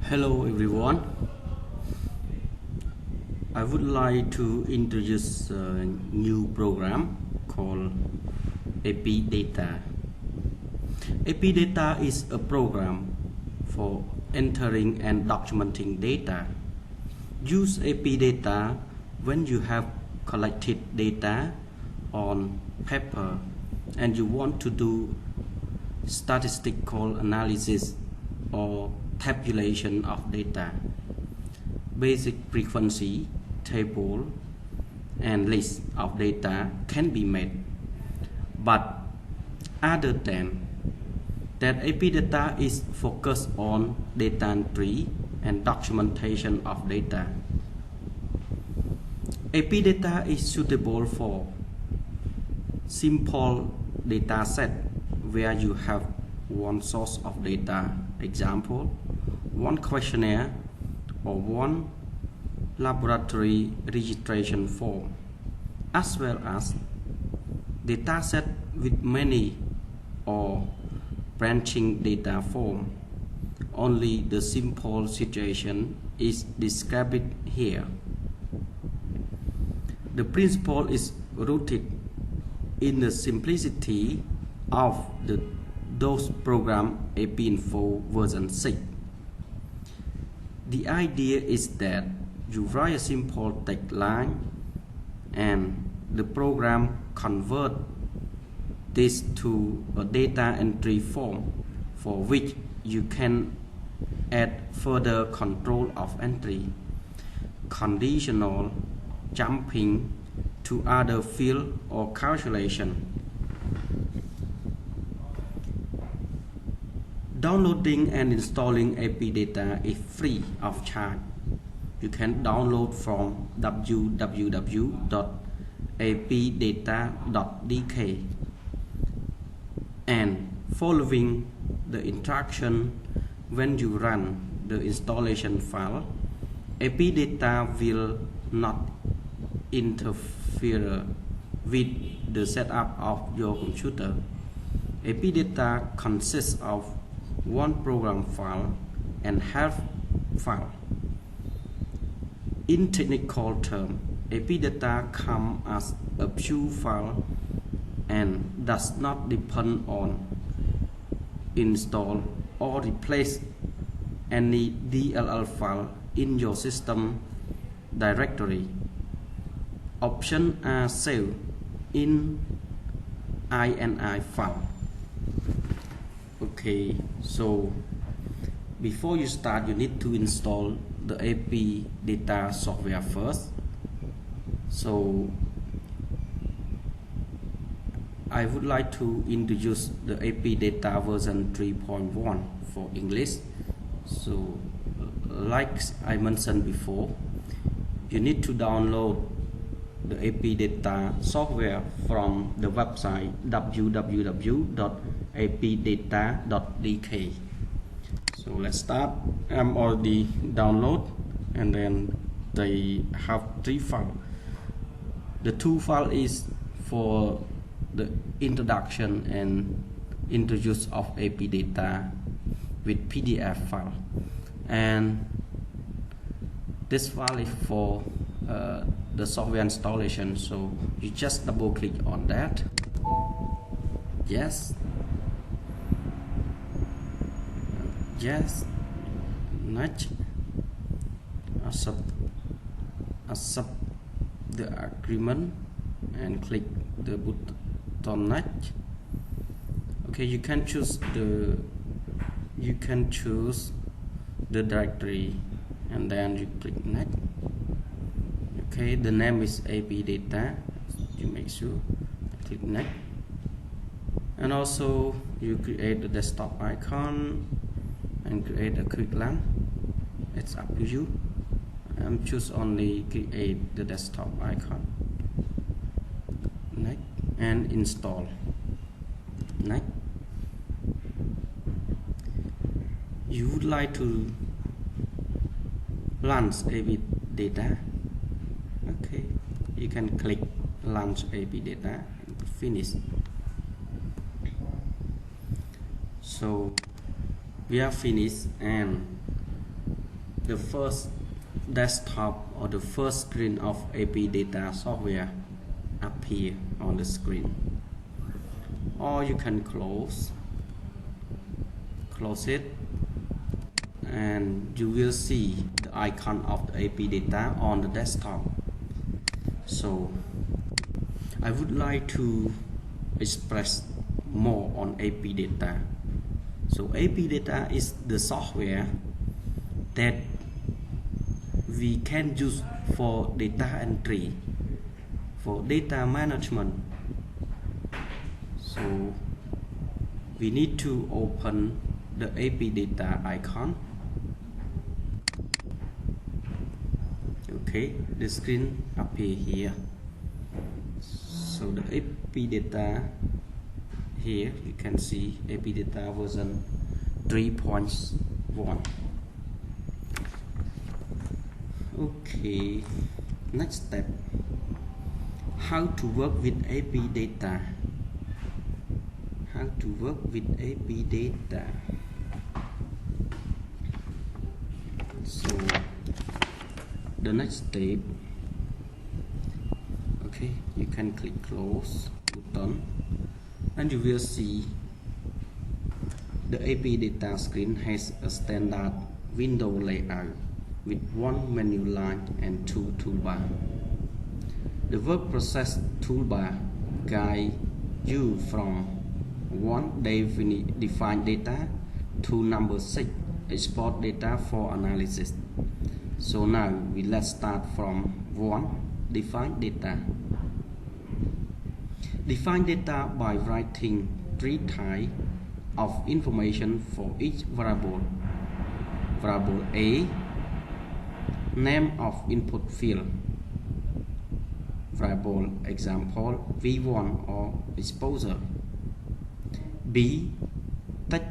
Hello everyone. I would like to introduce a new program called EpiData. EpiData is a program for entering and documenting data. Use EpiData when you have collected data on paper and you want to do statistical analysis or tabulation of data. Basic frequency table and list of data can be made, but other than that, EpiData is focused on data entry and documentation of data. EpiData is suitable for simple data set where you have one source of data, example, one questionnaire or one laboratory registration form, as well as data set with many or branching data form. Only the simple situation is described here. The principle is rooted in the simplicity of the DOS program EpiInfo version 6. The idea is that you write a simple text line and the program convert this to a data entry form for which you can add further control of entry, conditional, jumping to other field or calculation. Downloading and installing EpiData is free of charge. You can download from www.epidata.dk and following the instruction when you run the installation file, EpiData will not interfere with the setup of your computer. EpiData consists of one program file and half file. In technical terms, EpiData comes as a pure file and does not depend on install or replace any DLL file in your system directory. Options are saved in INI file. Okay, so before you start, you need to install the EpiData software first. So I would like to introduce the EpiData version 3.1 for English. So like I mentioned before, you need to download the EpiData software from the website www.epidata.dk. So let's start. I'm already download, and then they have 3 files. The 2 files is for the introduction and introduce of EpiData with PDF file, and this file is for the software installation. So you just double click on that. Yes, next, accept the agreement and click the button next. Okay, you can choose the directory and then you click next. Okay, the name is EpiData. You make sure click next, and also you create the desktop icon and create a quick line. It's up to you. I'm choose only create the desktop icon. Next, and install. Next, you would like to launch EpiData. Okay, you can click launch EpiData and finish. So we are finished, and the first desktop or the first screen of EpiData software appear on the screen, or you can close it, and you will see the icon of the EpiData on the desktop. So I would like to express more on EpiData. So EpiData is the software that we can use for data entry, for data management. So we need to open the EpiData icon. Okay, the screen appear here. So the EpiData here, you can see EpiData version 3.1. Okay, next step, how to work with EpiData. So the next step, okay, you can click close button, and you will see the EpiData screen has a standard window layout with one menu line and two toolbars. The work process toolbar guides you from 1. Define data to number 6. Export data for analysis. So now let's start from 1. Define data. Define data by writing 3 types of information for each variable. Variable A, name of input field. Variable example V1 or exposure. B, text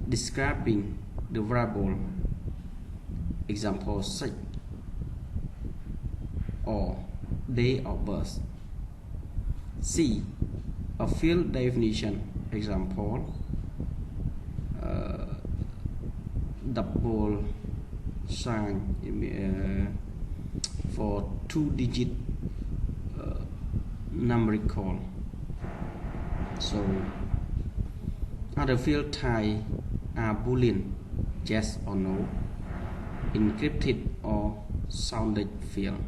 describing the variable, example 6, or day of birth. C, a field definition, example double sign for 2-digit numerical. So other field type are Boolean, yes or no, encrypted or sounded field.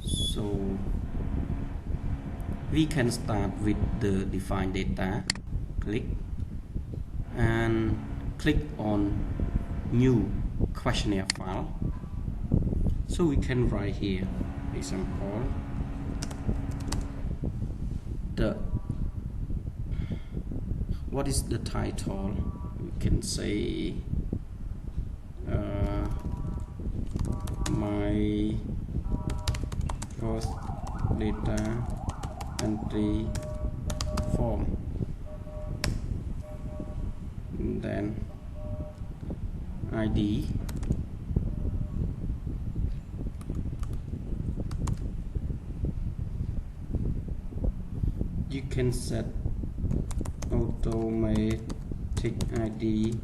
So we can start with the define data. Click and click on new questionnaire file. So we can write here example what is the title. We can say my first data entry form, and then ID, you can set automatic ID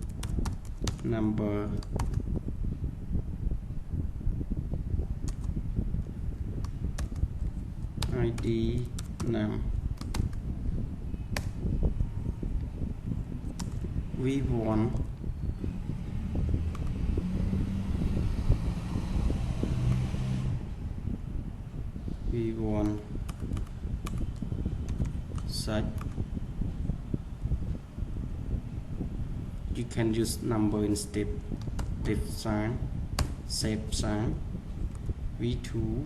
number, ID name, V1 such. You can use number instead, div sign, save sign, V2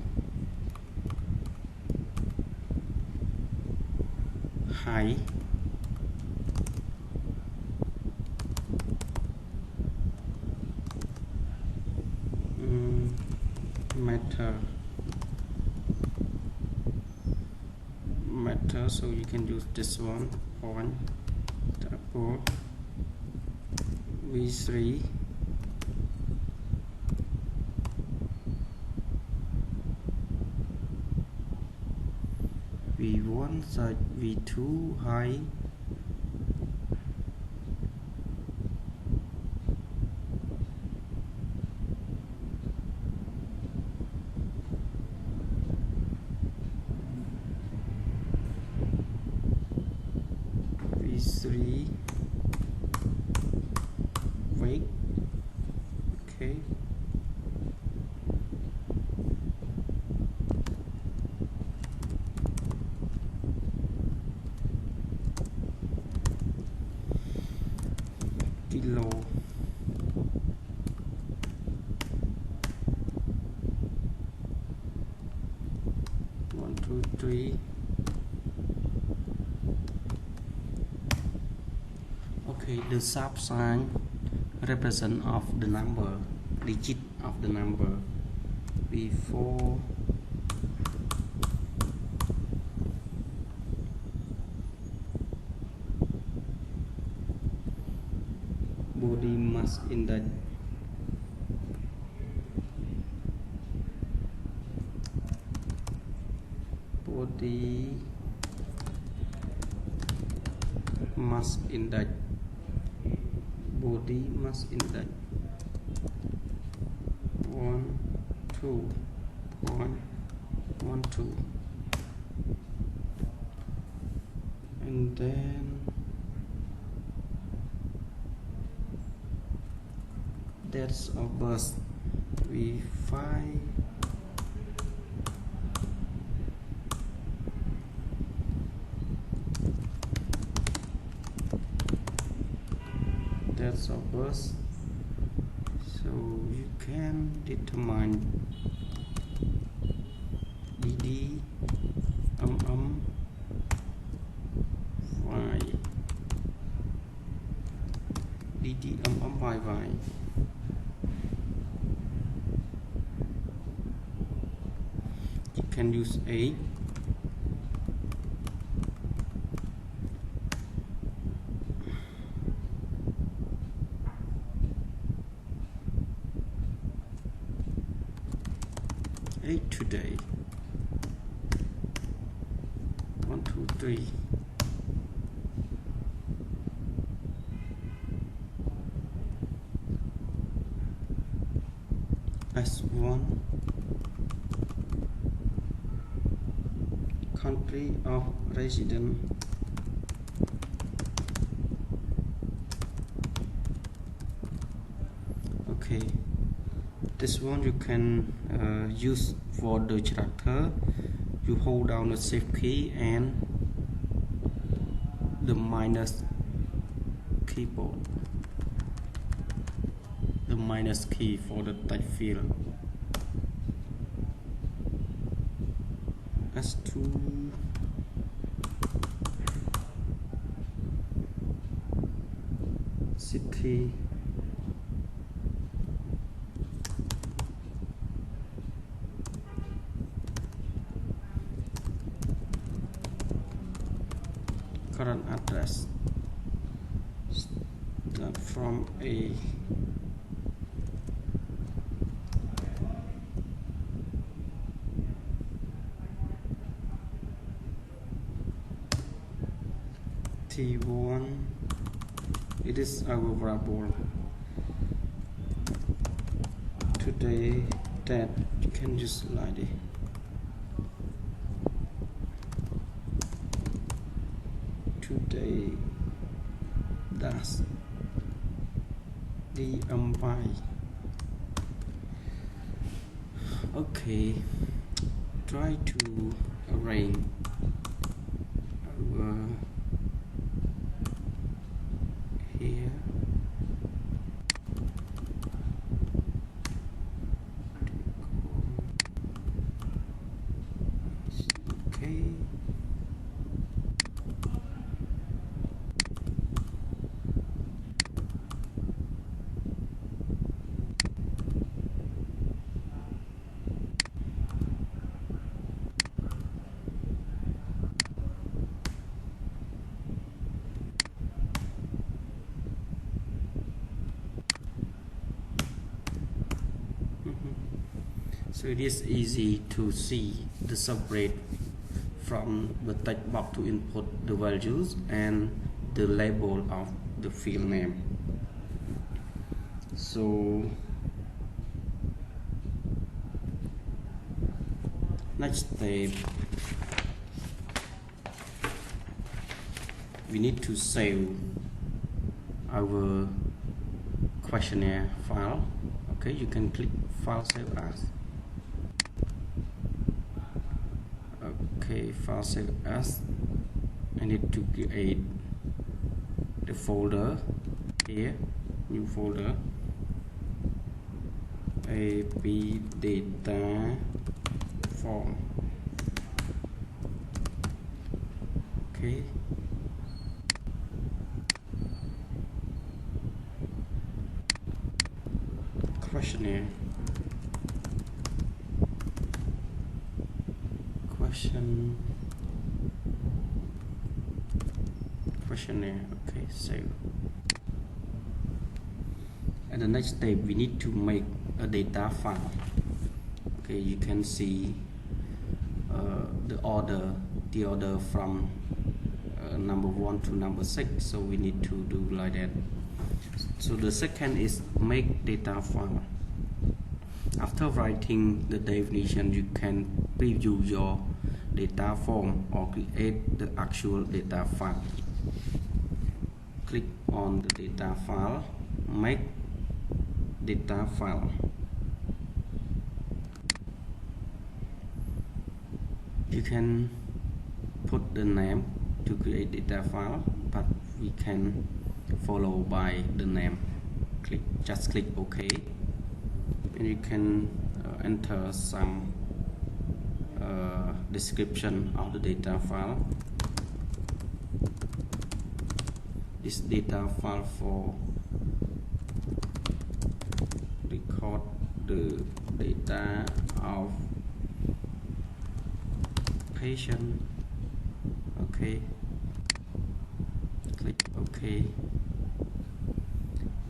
high, method character, so you can use this one, point double v3 v1 side v2 high v3 weight. Okay, kilo, one, two, three. Okay, the sub sign represent of the number, digit of the number. V4 body mass index, body mass index, body mass index 12.12, and then that's of birth V5 that's of birth. So you can determine dd y, dd y. You can use 8, today, 1, 2, 3. S1, country of residence, okay. This one you can use for the character. You hold down the shift key and the minus keyboard, the minus key for the type field. S2, city, current address, start from A, T1, it is our variable. Today that you can just like it. Today that's DMY. Okay, try to arrange our here. Okay. it is easy to see the separate from the text box to input the values and the label of the field name. So next step, we need to save our questionnaire file. Okay, you can click File Save As. Okay, File Save As. I need to create the folder here, new folder, EpiData form. Okay. Questionnaire. Questionnaire. Okay, save. And the next step, we need to make a data file. Okay, you can see the order from number 1 to number 6. So we need to do like that. So the second is make data file. After writing the definition, you can preview your data form or create the actual data file. Click on the data file, make data file. You can put the name to create data file, but we can follow by the name. Just click OK, and you can enter some description of the data file. This data file for record the data of patient. Okay, click OK,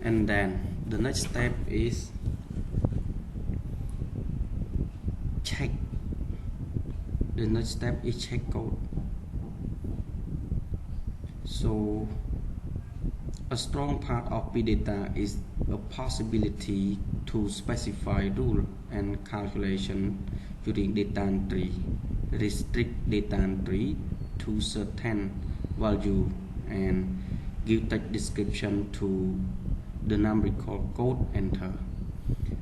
and then the next step is check. The next step is check code. So a strong part of EpiData is a possibility to specify rule and calculation during data entry, restrict data entry to certain value, and give text description to the numerical code enter.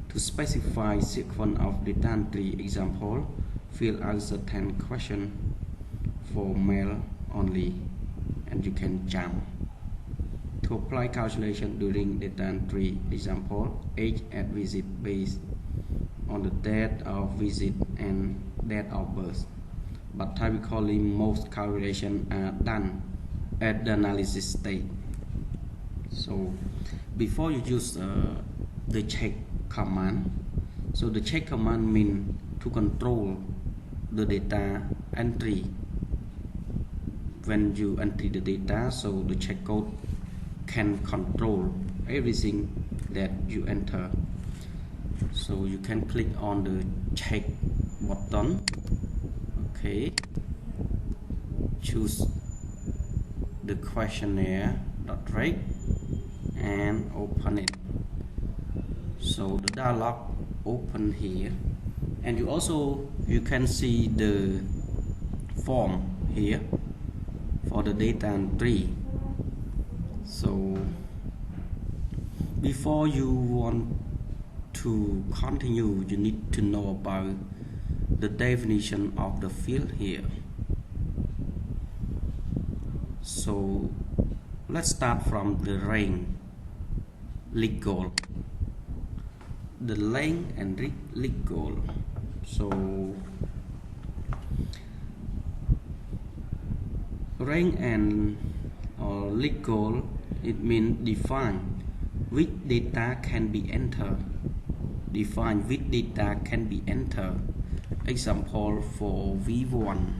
To specify sequence of data entry, example, fill out certain question for male only, and you can jump. To apply calculation during data entry, example, age at visit based on the date of visit and date of birth. But typically most calculations are done at the analysis stage. So before you use the check command, so the check command means to control the data entry. When you enter the data, so the check code can control everything that you enter. So you can click on the check button. Okay, choose the questionnaire.rate and open it. So the dialog open here, and you can see the form here for the data entry. So before you want to continue, you need to know about the definition of the field here. So let's start from the range, legal, the length and legal. So range and legal, it means define which data can be entered. Define which data can be entered. Example for V1.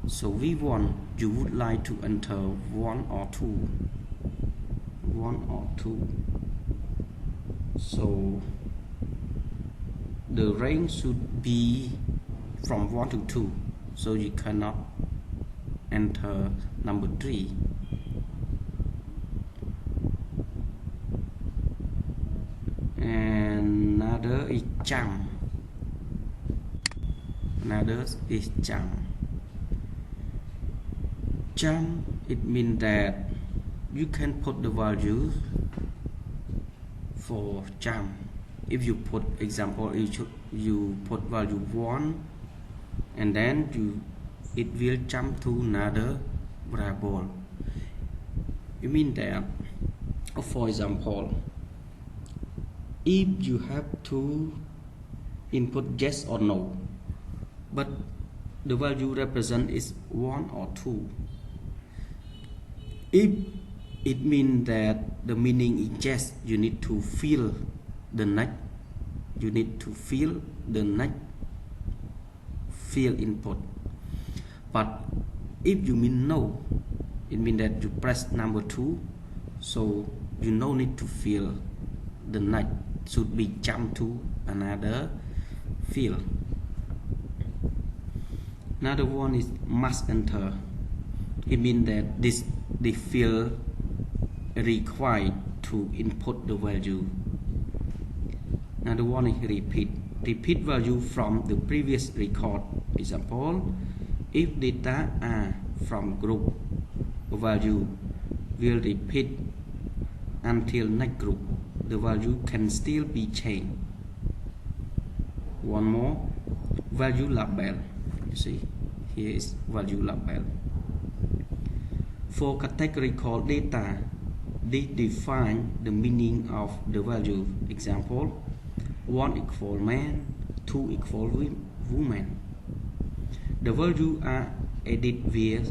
So V1, you would like to enter 1 or 2. 1 or 2. So the range should be from 1 to 2, so you cannot enter number 3. And another is jump. Jump, it means that you can put the value for jump. If you put example, you put value 1 and then it will jump to another variable. You mean that, for example, if you have to input yes or no, but the value represent is 1 or 2, if it means that the meaning is yes, you need to fill the next field input. But if you mean no, it means that you press number 2, so you no need to fill the next, should be jump to another field. Another one is must enter. It means that the field required to input the value. Another one is repeat value from the previous record. Example, if data are from group, value will repeat until next group. The value can still be changed. One more, value label. You see, here is value label. For category called data, they define the meaning of the value. Example, 1 equal man, 2 equal woman. The value are added via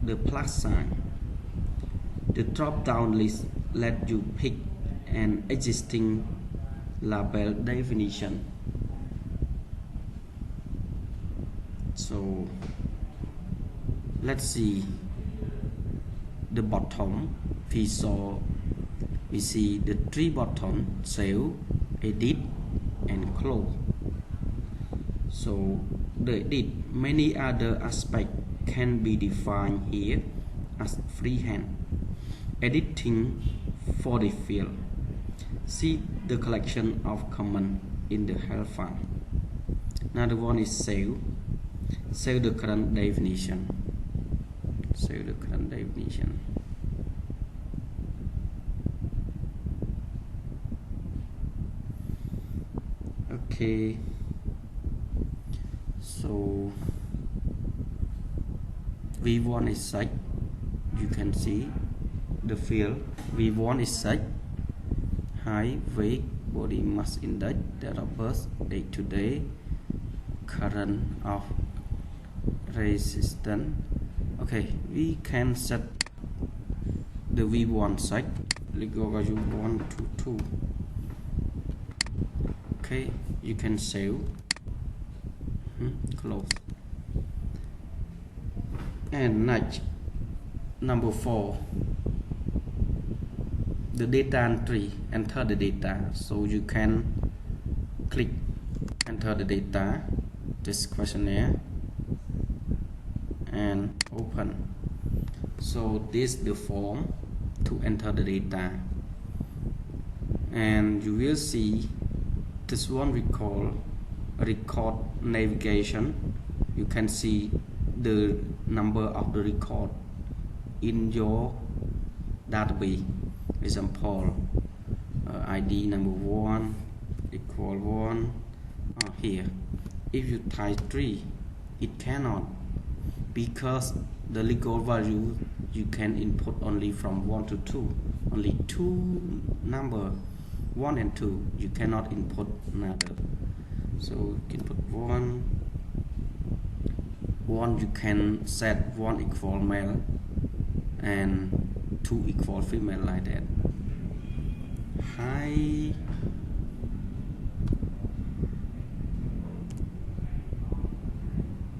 the plus sign. The drop-down list let you pick an existing label definition. So let's see the bottom. We see the 3 buttons: save, edit, and close. So the edit, many other aspects can be defined here as freehand. Editing for the field. See the collection of comments in the help file. Another one is save. Save the current definition. Okay, so V1 is set. You can see the field V1 is set. Height, weight, body mass index, date of birth, date today, current of resistance. Okay, we can set the V1 set. Let's go value 1 to 2. Okay, you can save. Close. And next, number 4, the data entry. Enter the data. So you can click enter the data, this questionnaire, and open. So this is the form to enter the data, and you will see this one we call record navigation. You can see the number of the record in your database. Example, ID number 1 equal 1. Here, if you type 3, it cannot, because the legal value you can input only from 1 to 2. Only 2 number, 1 and 2. You cannot input another. So you can put 1. You can set 1 equal male and 2 equal female, like that. Height,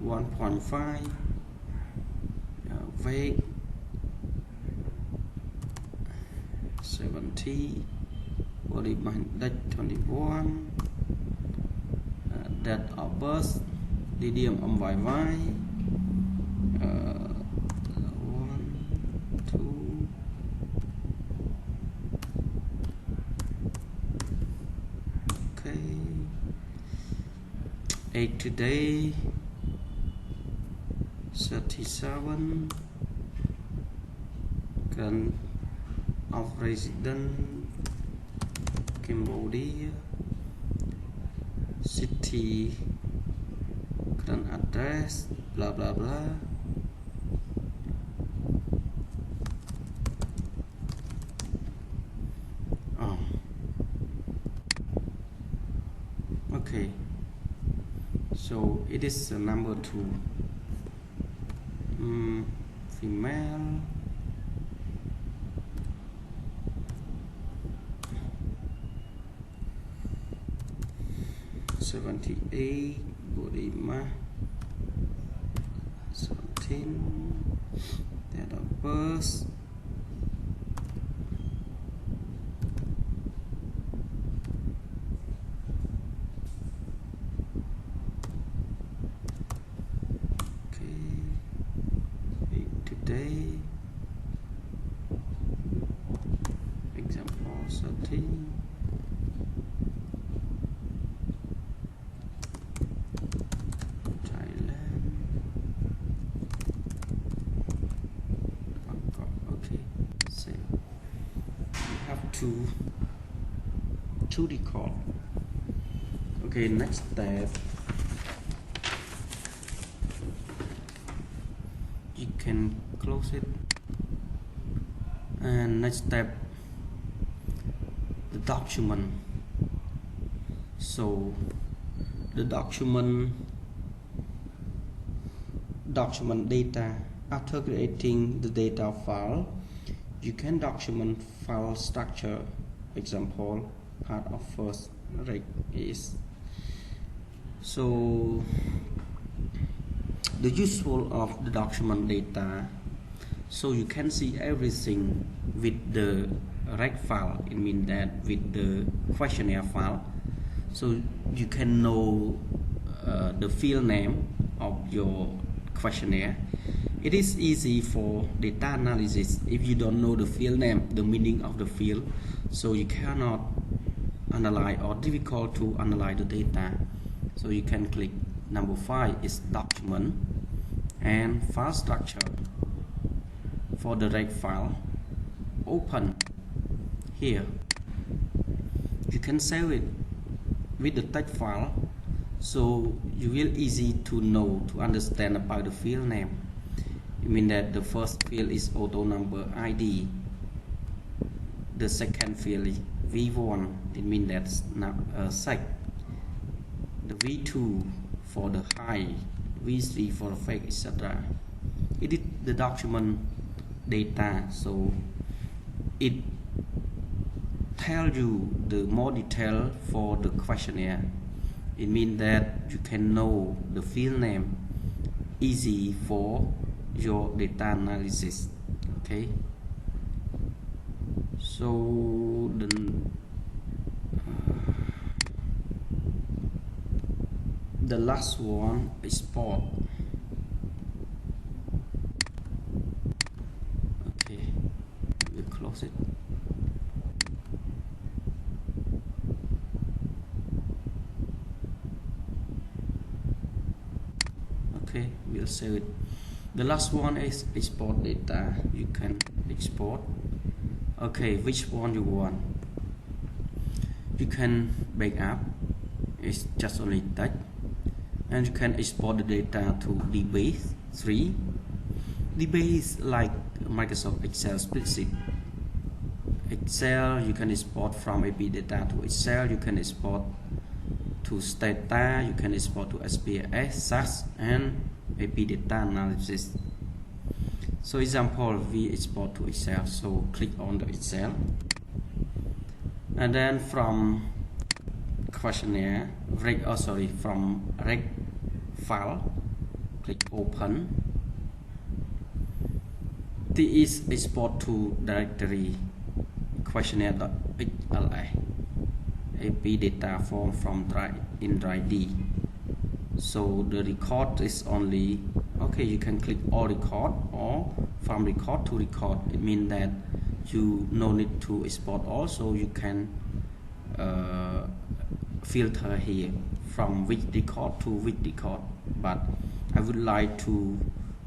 .5, weight 70, body mass index 21, that outburst DDM YY 1 2 okay 8 today 37 current of resident Cambodia city current address blah blah blah. Okay, so it is number 2, female, (78) body mass 17, date of birth today, example 13, Thailand, Bangkok. Okay, so we have two record. Okay, next step, you can close it. And next step, the document. So the document data. After creating the data file, you can document file structure. Example, part of first rec is. So the useful of the document data, so you can see everything with the rec file. It means that with the questionnaire file, so you can know the field name of your questionnaire. It is easy for data analysis if you don't know the field name, the meaning of the field, so you cannot analyze or difficult to analyze the data. So you can click number 5 is document and file structure. For the rec file, open here. You can save it with the text file, so you will easy to know, to understand about the field name. It means that the first field is auto number ID, the second field is V1, it means that's sec, the V2 for the high, V3 for the fake, etc. It is the document data, so it tells you the more detail for the questionnaire. It means that you can know the field name easy for your data analysis. Okay, so the last one is export. Okay, we'll close it. Okay, we'll save it. The last one is export data. You can export. Okay, which one you want? You can backup. It's just only text, and you can export the data to DB3. DB is like Microsoft Excel spreadsheet. Excel, you can export from EpiData to Excel. You can export to Stata. You can export to SPSS, SAS, and EpiData analysis. So example, we export to Excel. So click on the Excel, and then from questionnaire, from rec file, click open. This is export to directory questionnaire.xlsx EpiData form from in drive D. So the record is only okay. You can click all record or from record to record. It means that you no need to export all, so you can filter here from which record to which record. But I would like to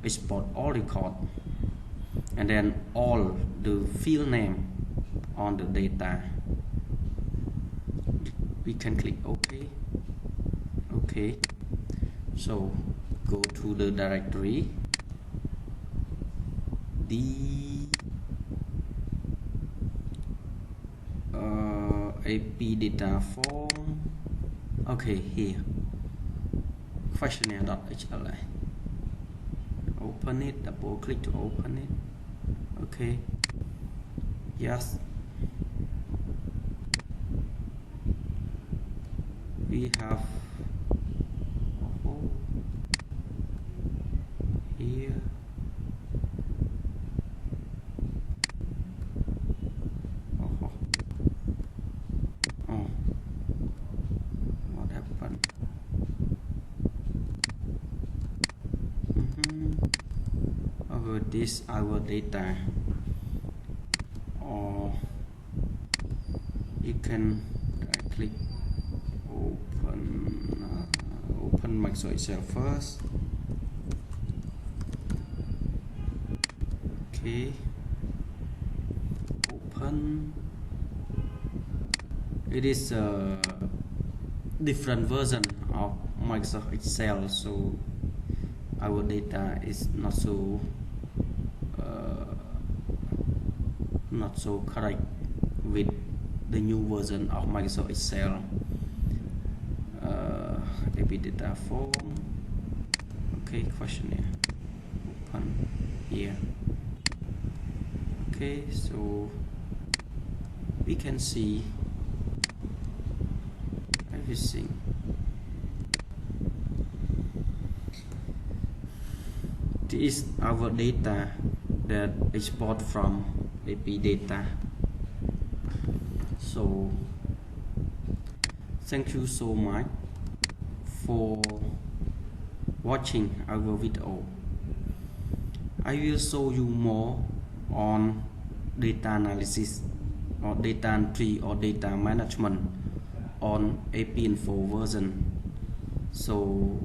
export all record, and then all the field name on the data. We can click OK. Okay. So go to the directory, EpiData form. Okay, here questionnaire.hl. Open it, double click to open it. Okay, yes, we have here what happened? Over this our data, or you can click open Microsoft Excel first. Okay, open. It is a different version of Microsoft Excel, so our data is not so correct with the new version of Microsoft Excel. EpiData form. Okay, questionnaire. Open here. Okay, so we can see everything. This is our data that export from EpiData. So thank you so much for watching our video. I will show you more on data analysis or data entry or data management on EpiInfo version. So